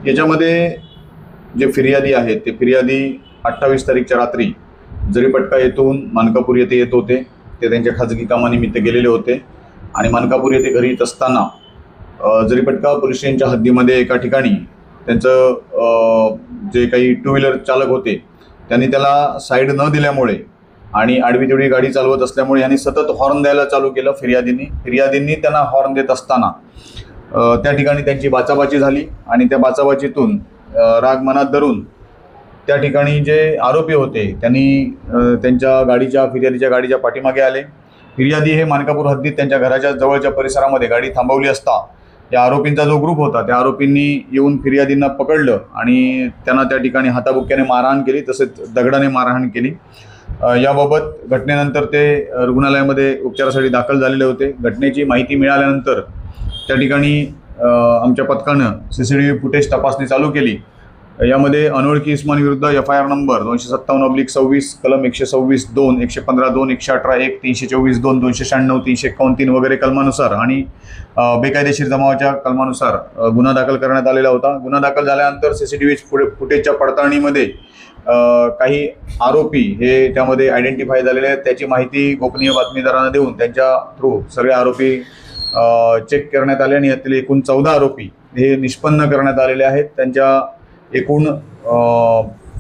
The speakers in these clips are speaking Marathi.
याच्यामध्ये जे फिर्यादी आहेत ते फिर्यादी 28 तारीखच्या रात्री जरीपटका येथून मानकापूर येथे येत होते. ते त्यांच्या खाजगी कामानिमित्त गेलेले होते आणि मानकापूर येथे घरी येत असताना जरीपटका पोलीस स्टेशनच्या हद्दीमध्ये एका ठिकाणी त्यांचं जे काही टू व्हीलर चालक होते त्यांनी त्याला साईड न दिल्यामुळे आणि आडवी तेवढी गाडी चालवत असल्यामुळे यांनी सतत हॉर्न द्यायला चालू केलं. फिर्यादींनी त्यांना हॉर्न देत असताना त्या ठिकाणी त्यांची बाचाबाची झाली आणि त्या बाचाबाचीतून राग मनात धरून त्या ठिकाणी जे आरोपी होते त्यांनी त्यांच्या फिर्यादीच्या गाडीच्या पाठीमागे आले. फिर्यादी हे मानकापूर हद्दीत त्यांच्या घराच्या जवळच्या परिसरामध्ये गाडी थांबवली असता या आरोपींचा जो ग्रुप होता त्या आरोपींनी येऊन फिर्यादींना पकडलं आणि त्यांना त्या ठिकाणी हाताबुक्क्याने मारहाण केली, तसेच दगडाने मारहाण केली. याबाबत घटनेनंतर ते रुग्णालयामध्ये उपचारासाठी दाखल झालेले होते. घटनेची माहिती मिळाल्यानंतर त्या ठिकाणी आमच्या पथकानं CCTV फुटेज तपासणी चालू केली. यामध्ये अनोळखी इस्मांविरुद्ध FIR नंबर 257/26 कलम 126(2), 115(2), 118(1), 324(2), 296, 351 वगैरे कलमानुसार आणि बेकायदेशीर जमावाच्या कलमानुसार गुन्हा दाखल करण्यात आलेला होता. गुन्हा दाखल झाल्यानंतर CCTV फुटेजच्या पडताळणीमध्ये काही आरोपी हे त्यामध्ये आयडेंटिफाय झालेले आहेत. त्याची माहिती गोपनीय बातमीदारांना देऊन त्यांच्या थ्रू सगळे आरोपी चेक करण्यात आले आणि यातील एकूण 14 आरोपी हे निष्पन्न करण्यात आलेले आहेत. त्यांच्या एकूण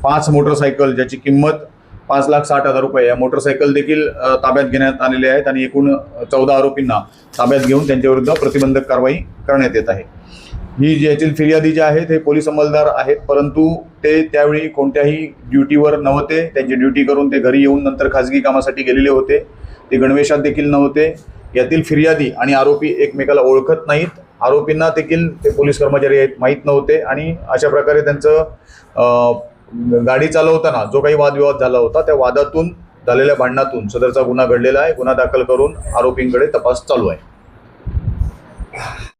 5 मोटरसायकल ज्याची किंमत 5,60,000 रुपये या मोटरसायकल देखील ताब्यात घेण्यात आलेले आहेत आणि एकूण 14 आरोपींना ताब्यात घेऊन त्यांच्याविरुद्ध प्रतिबंधक कारवाई करण्यात येत आहे. ही यातील फिर्यादी जे आहेत हे पोलीस अंमलदार आहेत, परंतु ते त्यावेळी कोणत्याही ड्युटीवर नव्हते. त्यांची ड्युटी करून ते घरी येऊन नंतर खाजगी कामासाठी गेलेले होते. ते गणवेशात देखील नव्हते. यातील फिर्यादी आणि आरोपी एकमेकाला ओळखत नाहीत. आरोपींना देखील ते पोलीस कर्मचारी आहेत माहीत नव्हते आणि अशा प्रकारे त्यांचं गाडी चालवताना जो काही वादविवाद झाला होता त्या वादातून झालेल्या भांडणातून सदरचा गुन्हा घडलेला आहे. गुन्हा दाखल करून आरोपींकडे तपास चालू आहे.